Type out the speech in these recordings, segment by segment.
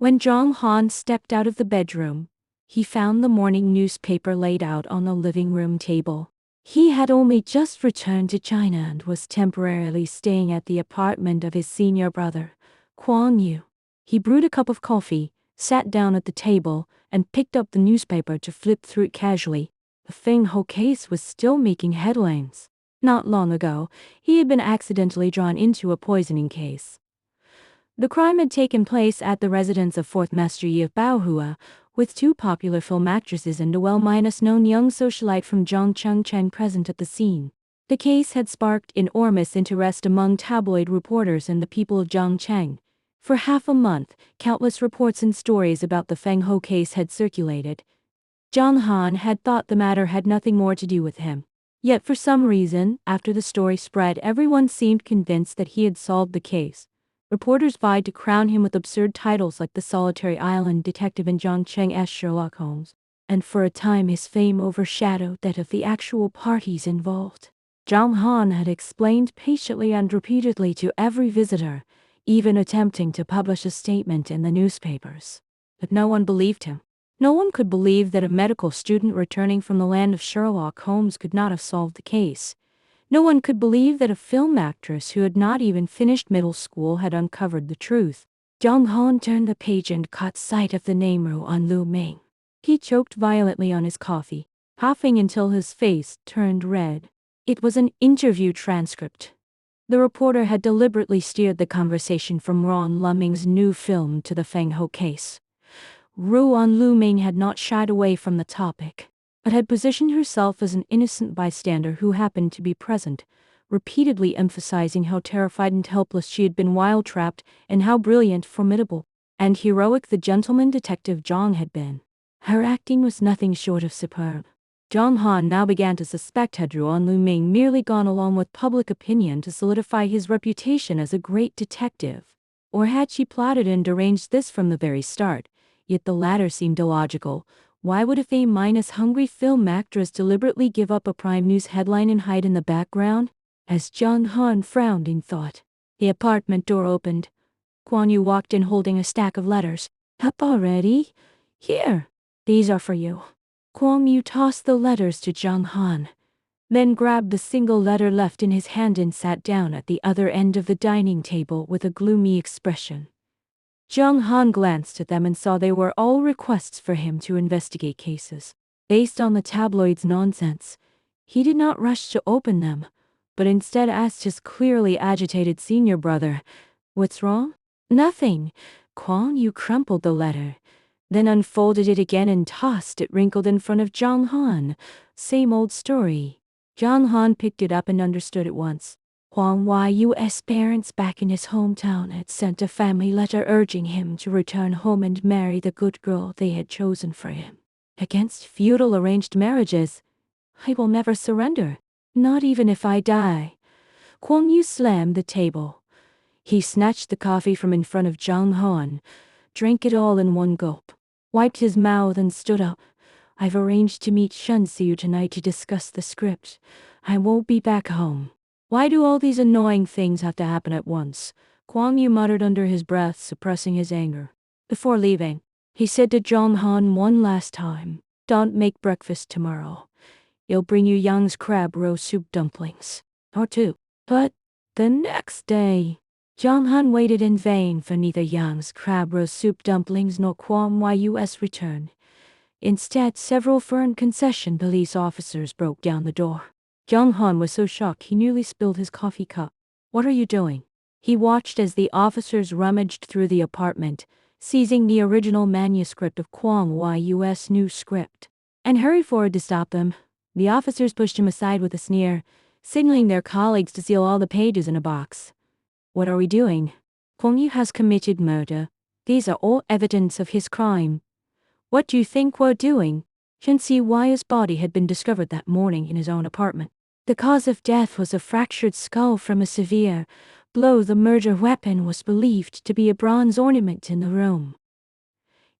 When Zhang Han stepped out of the bedroom, he found the morning newspaper laid out on the living room table. He had only just returned to China and was temporarily staying at the apartment of his senior brother, Kuang Yu. He brewed a cup of coffee, sat down at the table, and picked up the newspaper to flip through it casually. The Feng Ho case was still making headlines. Not long ago, he had been accidentally drawn into a poisoning case. The crime had taken place at the residence of 4th Master Yi of Baohua, with two popular film actresses and a well-known young socialite from Zhongcheng present at the scene. The case had sparked enormous interest among tabloid reporters and the people of Zhongcheng. For half a month, countless reports and stories about the Feng Ho case had circulated. Zhang Han had thought the matter had nothing more to do with him. Yet for some reason, after the story spread, everyone seemed convinced that he had solved the case. Reporters vied to crown him with absurd titles like the Solitary Island Detective and Zhongcheng's Sherlock Holmes, and for a time his fame overshadowed that of the actual parties involved. Zhang Han had explained patiently and repeatedly to every visitor, even attempting to publish a statement in the newspapers. But no one believed him. No one could believe that a medical student returning from the land of Sherlock Holmes could not have solved the case. No one could believe that a film actress who had not even finished middle school had uncovered the truth. Zhang Han turned the page and caught sight of the name Ruan Lu Ming. He choked violently on his coffee, coughing until his face turned red. It was an interview transcript. The reporter had deliberately steered the conversation from Ruan Lu Ming's new film to the Feng Ho case. Ruan Lu Ming had not shied away from the topic, but had positioned herself as an innocent bystander who happened to be present, repeatedly emphasizing how terrified and helpless she had been while trapped, and how brilliant, formidable, and heroic the gentleman detective Zhang had been. Her acting was nothing short of superb. Zhang Han now began to suspect had Ruan Lu Ming merely gone along with public opinion to solidify his reputation as a great detective, or had she plotted and arranged this from the very start. Yet the latter seemed illogical. Why would a fame-hungry film actress deliberately give up a prime news headline and hide in the background? As Zhang Han frowned in thought, the apartment door opened. Kuang Yu walked in holding a stack of letters. Up already? Here. These are for you. Kuang Yu tossed the letters to Zhang Han, then grabbed the single letter left in his hand and sat down at the other end of the dining table with a gloomy expression. Zhang Han glanced at them and saw they were all requests for him to investigate cases. Based on the tabloid's nonsense, he did not rush to open them, but instead asked his clearly agitated senior brother, "What's wrong?" "Nothing." Kuang Yu crumpled the letter, then unfolded it again and tossed it wrinkled in front of Zhang Han. Same old story. Zhang Han picked it up and understood at once. Huang Yu's parents back in his hometown had sent a family letter urging him to return home and marry the good girl they had chosen for him. Against feudal arranged marriages, I will never surrender, not even if I die. Kuang Yu slammed the table. He snatched the coffee from in front of Zhang Han, drank it all in one gulp, wiped his mouth and stood up. I've arranged to meet Shen Xiu tonight to discuss the script. I won't be back home. Why do all these annoying things have to happen at once? Kuang Yu muttered under his breath, suppressing his anger. Before leaving, he said to Zhang Han one last time, "Don't make breakfast tomorrow. He'll bring you Yang's crab roe soup dumplings. Or two." But the next day, Zhang Han waited in vain for neither Yang's crab roe soup dumplings nor Kuang Yu's return. Instead, several foreign concession police officers broke down the door. Zhang Han was so shocked he nearly spilled his coffee cup. "What are you doing?" He watched as the officers rummaged through the apartment, seizing the original manuscript of Kuang Yu's new script, and hurried forward to stop them. The officers pushed him aside with a sneer, signaling their colleagues to seal all the pages in a box. "What are we doing?" "Kuang Yu has committed murder. These are all evidence of his crime." "What do you think we're doing?" Shen Xi's body had been discovered that morning in his own apartment. The cause of death was a fractured skull from a severe blow. The murder weapon was believed to be a bronze ornament in the room.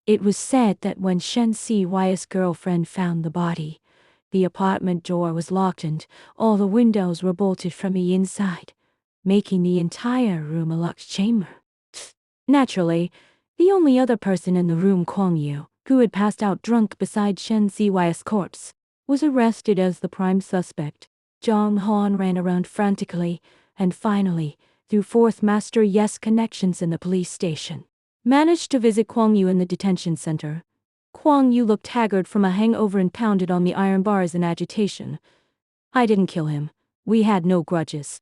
It was said that when Shen Xi's girlfriend found the body, the apartment door was locked and all the windows were bolted from the inside, making the entire room a locked chamber. Naturally, The only other person in the room, Kwang Yu, who had passed out drunk beside Shen Ziyi's corpse, was arrested as the prime suspect. Zhang Han ran around frantically, and finally, through fourth master Yes connections in the police station, managed to visit Kwang Yu in the detention center. Kwang Yu looked haggard from a hangover and pounded on the iron bars in agitation. I didn't kill him. We had no grudges.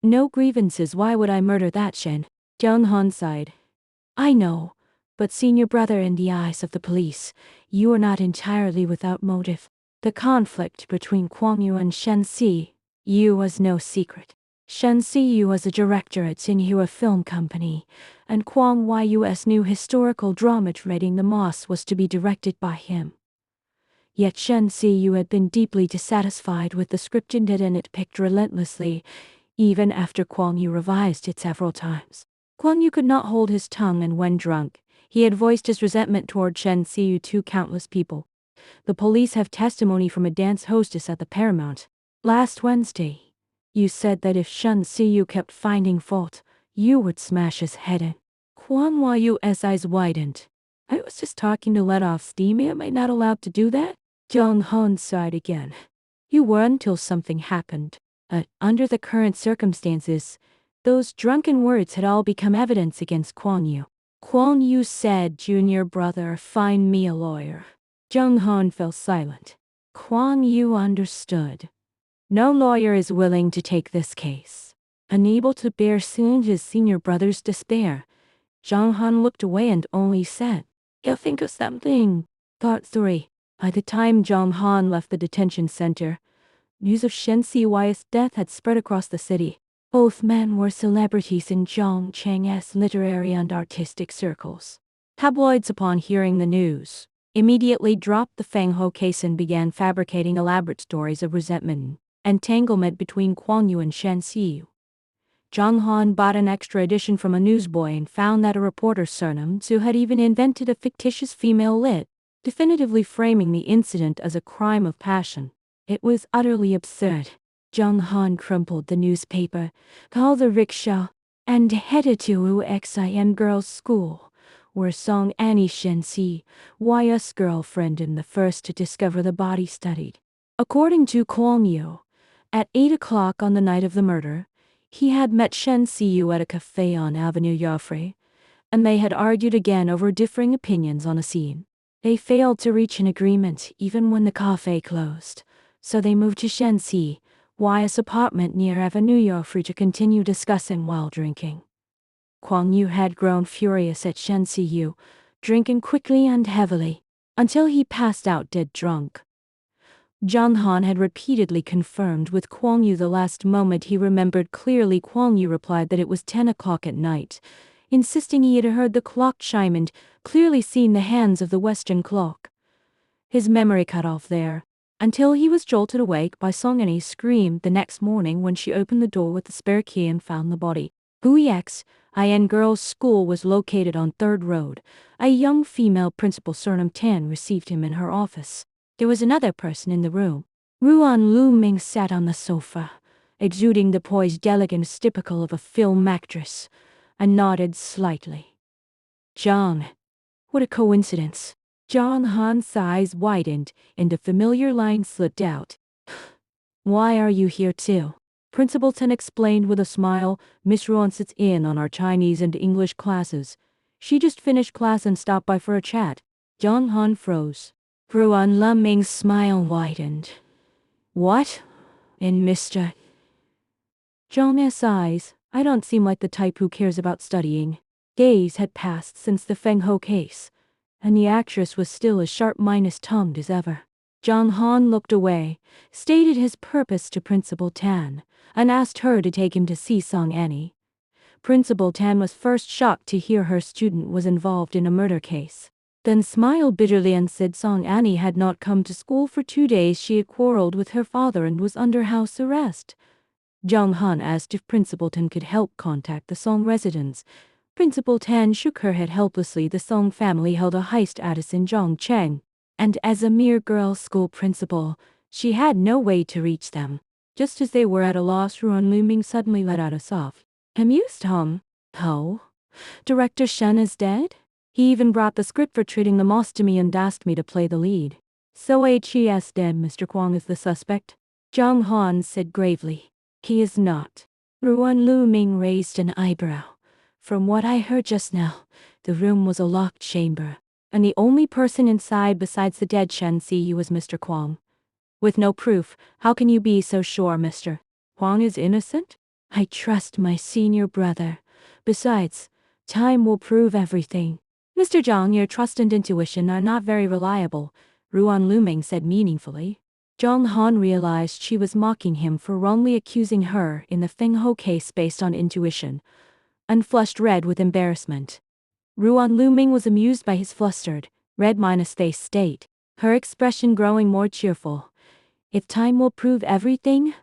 No grievances. Why would I murder that Shen? Zhang Han sighed. I know, but senior brother, in the eyes of the police, you are not entirely without motive. The conflict between Kwang Yu and Shen Ziyi was no secret. Shen Ziyi was a director at Tsinghua Film Company, and Kwang Yu's new historical drama Trading the Moss was to be directed by him. Yet Shen Ziyi had been deeply dissatisfied with the script and it picked relentlessly, even after Kwang Yu revised it several times. Kwang Yu could not hold his tongue, and when drunk, he had voiced his resentment toward Shen Ziyi to countless people. The police have testimony from a dance hostess at the Paramount. Last Wednesday, you said that if Shen Ziyi kept finding fault, you would smash his head in. Kwang Yu's eyes widened. I was just talking to let off steam. Am I not allowed to do that? Zhang Han sighed again. You were until something happened. Under the current circumstances, those drunken words had all become evidence against Kwang Yu. Kwang Yu said, Junior brother, find me a lawyer. Zhang Han fell silent. Kwang Yu understood. No lawyer is willing to take this case. Unable to bear soon his senior brother's despair, Zhang Han looked away and only said, You'll think of something. Part 3. By the time Zhang Han left the detention center, news of Shen Ziyi's death had spread across the city. Both men were celebrities in Zhongcheng's literary and artistic circles. Tabloids, upon hearing the news, immediately dropped the Feng Ho case and began fabricating elaborate stories of resentment and entanglement between Kwang Yu and Shen Ziyi. Zhang Han bought an extra edition from a newsboy and found that a reporter, Surnam Tzu, had even invented a fictitious female lit, definitively framing the incident as a crime of passion. It was utterly absurd. Zhang Han crumpled the newspaper, called the rickshaw, and headed to UXIN girls' school, where Song Annie, Shen Ziyi's girlfriend and the first to discover the body, studied. According to Kwang Yu, at 8 o'clock on the night of the murder, he had met Shen Ziyi at a cafe on Avenue Joffre, and they had argued again over differing opinions on a scene. They failed to reach an agreement even when the cafe closed, so they moved to Shen Ziyi's apartment near Avenue Joffre to continue discussing while drinking. Kwang Yu had grown furious at Shen Ziyi, drinking quickly and heavily, until he passed out dead drunk. Zhang Han had repeatedly confirmed with Kwang Yu the last moment he remembered clearly. Kwang Yu replied that it was 10 o'clock at night, insisting he had heard the clock chime and clearly seen the hands of the Western clock. His memory cut off there, until he was jolted awake by Song Annie's scream the next morning when she opened the door with the spare key and found the body. UXIN girls' school was located on 3rd Road. A young female principal, Surnam Tan, received him in her office. There was another person in the room. Ruan Lu Ming sat on the sofa, exuding the poised elegance typical of a film actress, and nodded slightly. Zhang. What a coincidence. Zhang Han's eyes widened, and a familiar line slipped out. Why are you here too? Principal Tan explained with a smile. Miss Ruan sits in on our Chinese and English classes. She just finished class and stopped by for a chat. Zhang Han froze. Ruan Lu Ming's smile widened. What? And Mr. Zhang's eyes. I don't seem like the type who cares about studying. Days had passed since the Feng Ho case, and the actress was still as sharp-tongued as ever. Zhang Han looked away, stated his purpose to Principal Tan, and asked her to take him to see Song Annie. Principal Tan was first shocked to hear her student was involved in a murder case, then smiled bitterly and said Song Annie had not come to school for 2 days. She had quarreled with her father and was under house arrest. Zhang Han asked if Principal Tan could help contact the Song residents. Principal Tan shook her head helplessly. The Song family held a high status in Zhongcheng, and as a mere girls' school principal, she had no way to reach them. Just as they were at a loss, Ruan Lu Ming suddenly let out a soft, amused hum. Oh? Director Shen is dead? He even brought the script for treating the moss to me and asked me to play the lead. So HES dead, Mr. Kwong is the suspect? Zhang Han said gravely. He is not. Ruan Lu Ming raised an eyebrow. From what I heard just now, the room was a locked chamber, and the only person inside besides the dead Shen Siyu was Mr. Kwong. With no proof, how can you be so sure, Mr. Kwong is innocent? I trust my senior brother. Besides, time will prove everything. Mr. Zhang, your trust and intuition are not very reliable, Ruan Lu Ming said meaningfully. Zhang Han realized she was mocking him for wrongly accusing her in the Feng Ho case based on intuition, and flushed red with embarrassment. Ruan Lu Ming was amused by his flustered, red-face state, her expression growing more cheerful. If time will prove everything,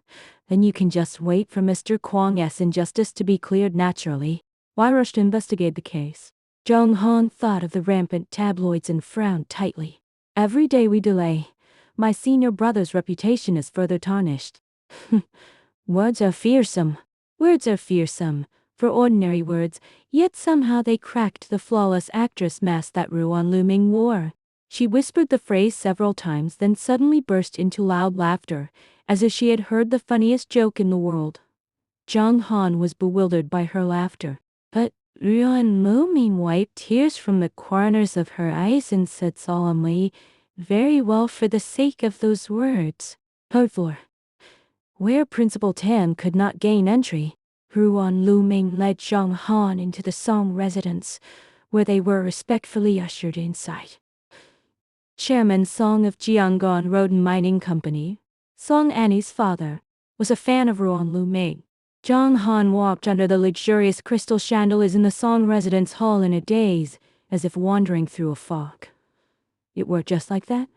then you can just wait for Mr. Kwong's injustice to be cleared naturally. Why rush to investigate the case? Zhang Han thought of the rampant tabloids and frowned tightly. Every day we delay, my senior brother's reputation is further tarnished. Words are fearsome. Words are fearsome, for ordinary words, yet somehow they cracked the flawless actress mask that Ruan Lu Ming wore. She whispered the phrase several times, then suddenly burst into loud laughter, as if she had heard the funniest joke in the world. Zhang Han was bewildered by her laughter, but Ruan Lu Ming wiped tears from the corners of her eyes and said solemnly, "Very well, for the sake of those words." Code 4. Where Principal Tan could not gain entry, Ruan Lu Ming led Zhang Han into the Song residence, where they were respectfully ushered inside. Chairman Song of Jianggon Road Mining Company, Song Annie's father, was a fan of Ruan Lu Ming. Zhang Han walked under the luxurious crystal chandeliers in the Song residence hall in a daze, as if wandering through a fog. It worked just like that?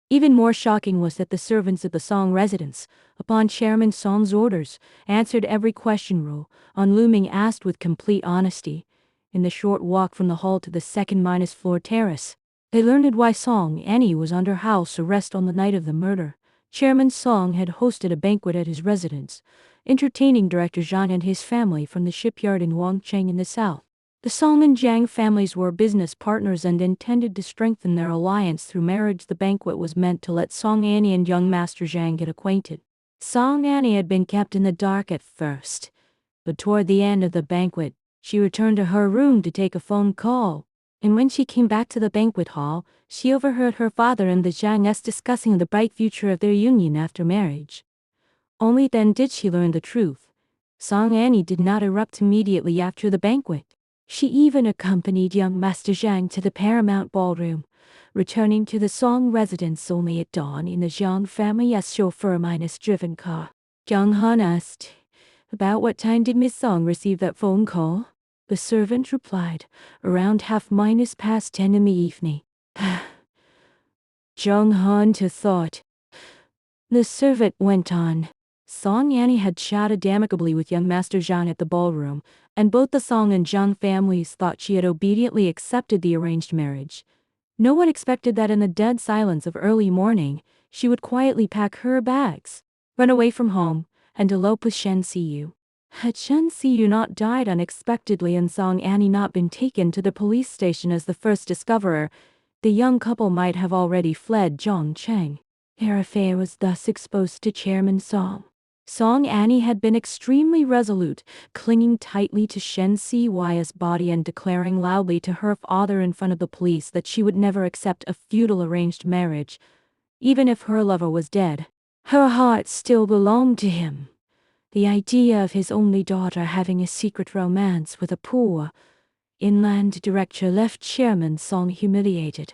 Even more shocking was that the servants of the Song residence, upon Chairman Song's orders, answered every question Ruan Lu Ming asked with complete honesty. In the short walk from the hall to the second-floor terrace, they learned why Song Annie was under house arrest on the night of the murder. Chairman Song had hosted a banquet at his residence, entertaining Director Zhang and his family from the shipyard in Wangcheng in the south. The Song and Zhang families were business partners and intended to strengthen their alliance through marriage. The banquet was meant to let Song Annie and young Master Zhang get acquainted. Song Annie had been kept in the dark at first, but toward the end of the banquet, she returned to her room to take a phone call. And when she came back to the banquet hall, she overheard her father and the Zhangs discussing the bright future of their union after marriage. Only then did she learn the truth. Song Annie did not erupt immediately after the banquet. She even accompanied young Master Zhang to the Paramount Ballroom, returning to the Song residence only at dawn in the Zhang family's chauffeur-driven car. Zhang Han asked, "About what time did Miss Song receive that phone call?" The servant replied, "Around 10:30 in the evening." Zhang Han thought. The servant went on. Song Annie had chatted amicably with young Master Zhang at the ballroom, and both the Song and Zhang families thought she had obediently accepted the arranged marriage. No one expected that in the dead silence of early morning, she would quietly pack her bags, run away from home, and elope with Shen Siyu. Had Shen Siyu not died unexpectedly and Song Annie not been taken to the police station as the first discoverer, the young couple might have already fled Zhongcheng. Their affair was thus exposed to Chairman Song. Song Annie had been extremely resolute, clinging tightly to Shen Siyu's body and declaring loudly to her father in front of the police that she would never accept a feudal arranged marriage. Even if her lover was dead, her heart still belonged to him. The idea of his only daughter having a secret romance with a poor, inland director left Chairman Song humiliated.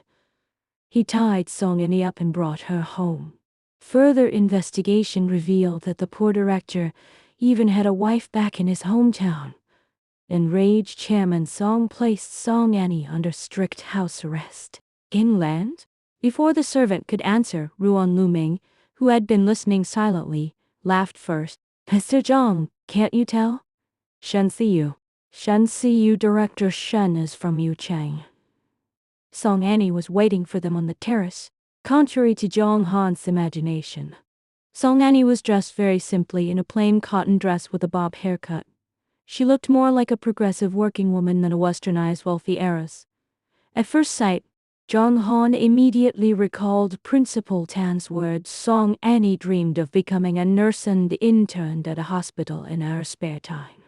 He tied Song Annie up and brought her home. Further investigation revealed that the poor director even had a wife back in his hometown. Enraged Chairman Song placed Song Annie under strict house arrest. Inland? Before the servant could answer, Ruan Lu Ming, who had been listening silently, laughed first. "Mr. Zhang, can't you tell? Shen Siyu Director Shen is from Yuchang." Song Annie was waiting for them on the terrace, contrary to Zhang Han's imagination. Song Annie was dressed very simply in a plain cotton dress with a bob haircut. She looked more like a progressive working woman than a westernized wealthy heiress. At first sight, Jong Han immediately recalled Principal Tan's words. Song Annie dreamed of becoming a nurse and interned at a hospital in her spare time.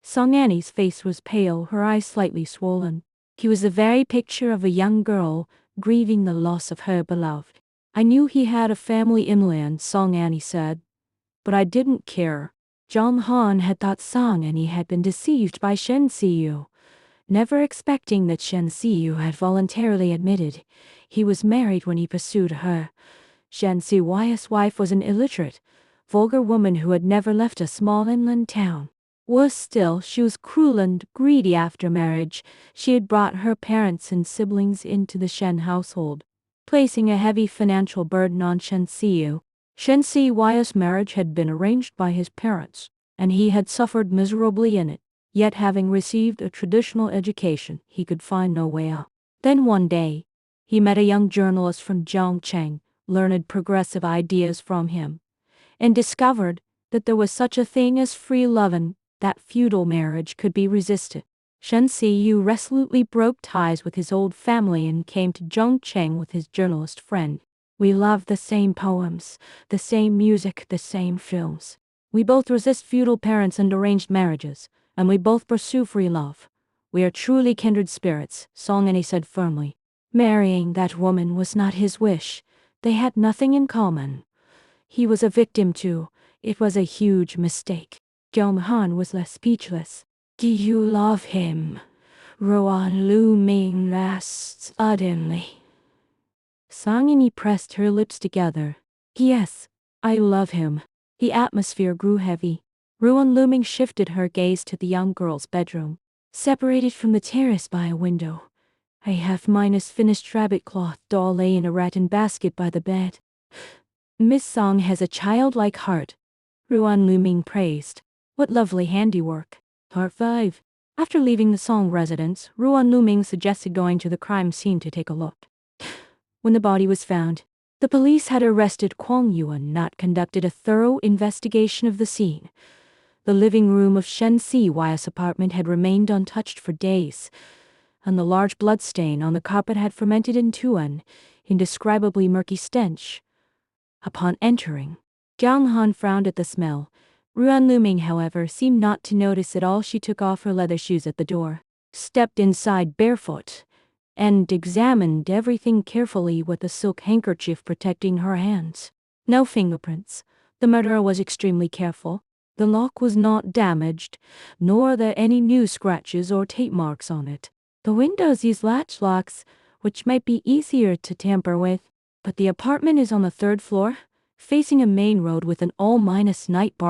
Song Annie's face was pale, her eyes slightly swollen. He was the very picture of a young girl grieving the loss of her beloved. I knew he had a family inland, Song Annie said, but I didn't care. Jong Han had thought Song Annie had been deceived by Shen Siyu, never expecting that Shen Siyu had voluntarily admitted he was married when he pursued her. Shen Siyu's wife was an illiterate, vulgar woman who had never left a small inland town. Worse still, she was cruel and greedy after marriage. She had brought her parents and siblings into the Shen household, placing a heavy financial burden on Shen Siyu. Shen Siyu's marriage had been arranged by his parents, and he had suffered miserably in it. Yet having received a traditional education, he could find no way out. Then one day, he met a young journalist from Zhongcheng, learned progressive ideas from him, and discovered that there was such a thing as free love and that feudal marriage could be resisted. Shen Siyu resolutely broke ties with his old family and came to Zhongcheng with his journalist friend. We love the same poems, the same music, the same films. We both resist feudal parents and arranged marriages, and we both pursue free love. We are truly kindred spirits, Song Annie said firmly. Marrying that woman was not his wish. They had nothing in common. He was a victim too. It was a huge mistake. Jong Han was left speechless. Do you love him? Ruan Lu Ming asked suddenly. Song Annie pressed her lips together. Yes, I love him. The atmosphere grew heavy. Ruan Luming shifted her gaze to the young girl's bedroom. Separated from the terrace by a window, a half-finished rabbit cloth doll lay in a rattan basket by the bed. Miss Song has a childlike heart, Ruan Luming praised. What lovely handiwork. Part 5. After leaving the Song residence, Ruan Luming suggested going to the crime scene to take a look. When the body was found, the police had arrested Kwang Yuan, not conducted a thorough investigation of the scene. The living room of Shen Siyu's apartment had remained untouched for days, and the large blood stain on the carpet had fermented into an indescribably murky stench. Upon entering, Jong Han frowned at the smell. Ruan Luming, however, seemed not to notice at all. She took off her leather shoes at the door, stepped inside barefoot, and examined everything carefully with a silk handkerchief protecting her hands. No fingerprints. The murderer was extremely careful. The lock was not damaged, nor are there any new scratches or tape marks on it. The windows use latch locks, which might be easier to tamper with, but the apartment is on the third floor, facing a main road with an all-night bar.